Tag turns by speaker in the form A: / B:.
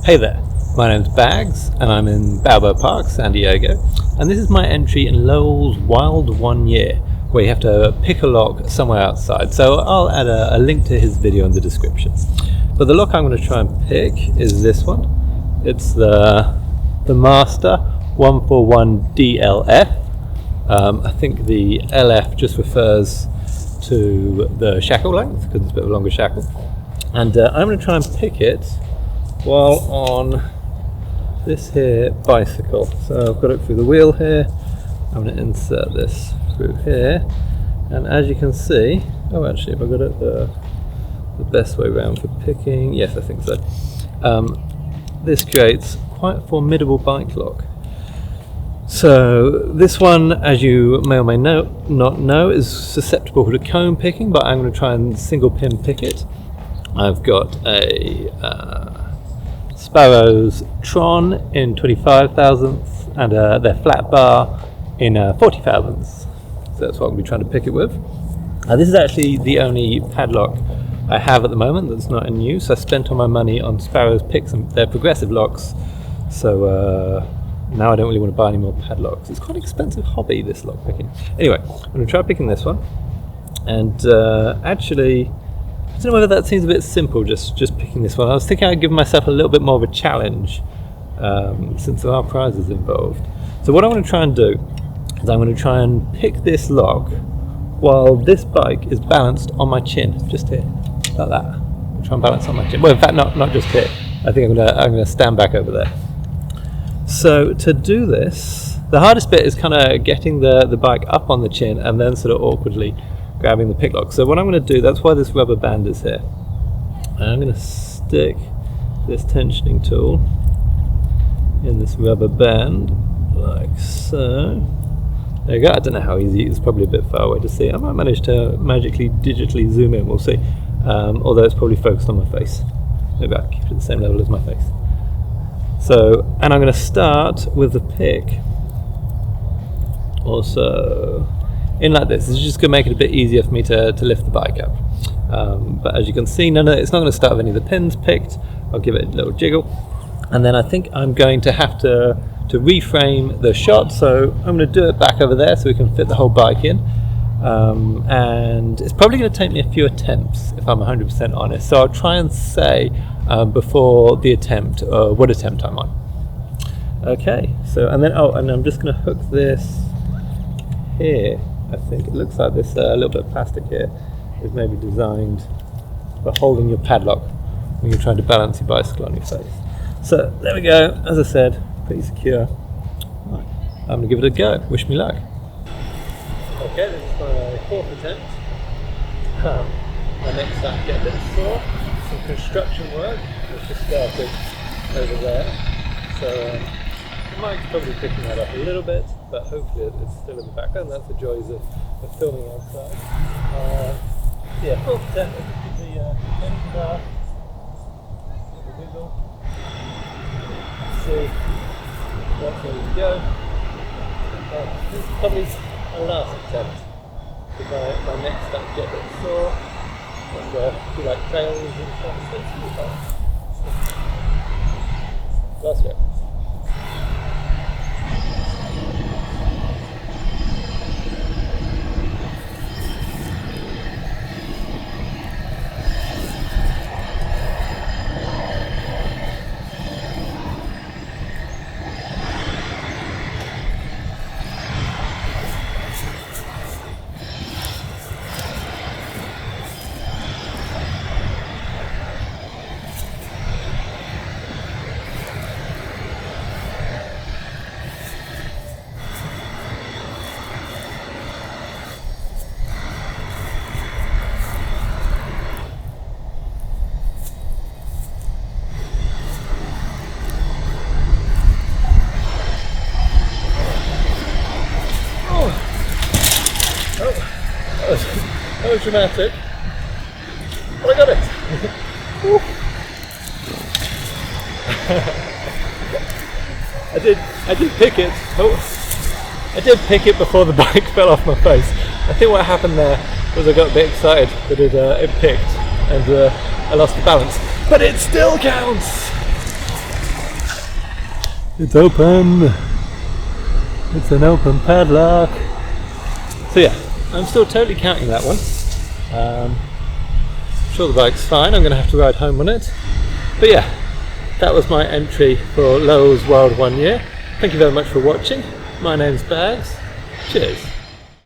A: Hey there, my name's Bags and I'm in Balboa Park, San Diego, and this is my entry in Lowell's Wild 1 Year, where you have to pick a lock somewhere outside. So I'll add a link to his video in the description. But the lock I'm going to try and pick is this one. It's the Master 141 DLF. I think the LF just refers to the shackle length because it's a bit of a longer shackle. And I'm going to try and pick it while on this here bicycle. So I've got it through the wheel here. I'm going to insert this through here, and as you can see, oh actually have I got it the best way around for picking? Yes, I think so. This creates quite a formidable bike lock. So this one, as you may or may not know, is susceptible to cone picking, but I'm going to try and single pin pick it. I've got a Sparrow's Tron in 25 thousandths and their flat bar in 40 thousandths. So that's what I'm going to be trying to pick it with. This is actually the only padlock I have at the moment that's not in use. I spent all my money on Sparrow's picks and their progressive locks, so now I don't really want to buy any more padlocks. It's quite an expensive hobby, this lock picking. Anyway, I'm going to try picking this one, and actually I don't know whether that seems a bit simple, just picking this one. I was thinking I'd give myself a little bit more of a challenge, since there are prizes involved. So what I'm going to try and do is I'm going to try and pick this lock while this bike is balanced on my chin, just here, like that. I'll try and balance on my chin. Well, in fact, not just here. I think I'm going to stand back over there. So to do this, the hardest bit is kind of getting the bike up on the chin and then sort of awkwardly grabbing the pick lock. So what I'm going to do, that's why this rubber band is here. And I'm going to stick this tensioning tool in this rubber band, like so. There you go. I don't know how easy, it's probably a bit far away to see. I might manage to magically digitally zoom in, we'll see. Although it's probably focused on my face. Maybe I'll keep it at the same level as my face. So, and I'm going to start with the pick. Also, in like this is just going to make it a bit easier for me to lift the bike up. But as you can see, it's not going to start with any of the pins picked. I'll give it a little jiggle. And then I think I'm going to have to reframe the shot, so I'm going to do it back over there so we can fit the whole bike in. And it's probably going to take me a few attempts if I'm 100% honest. So I'll try and say before the attempt what attempt I'm on. Okay, so and I'm just going to hook this here. I think it looks like this little bit of plastic here is maybe designed for holding your padlock when you're trying to balance your bicycle on your face. So there we go, as I said, pretty secure. Right. I'm going to give it a go. Wish me luck. Okay, this is my fourth attempt. My next time get a bit sore. Some construction work which just started over there. So the mic's probably picking that up a little bit, but hopefully it's still in the background. That's the joys of filming outside. Yeah, fourth attempt. This is the end bar. The wiggle. See what's ready to go. This is probably my last attempt. Because my neck starts to get a bit sore. And do like trails and stuff. So it's really fun. Last go. That was dramatic, but I got it. I did pick it. I did pick it before the bike fell off my face. I think what happened there was I got a bit excited that it picked and I lost the balance. But it still counts! It's open. It's an open padlock. So yeah, I'm still totally counting that one. I'm sure the bike's fine. I'm going to have to ride home on it. But yeah, that was my entry for Lowell's World 1 Year. Thank you very much for watching. My name's Bags. Cheers.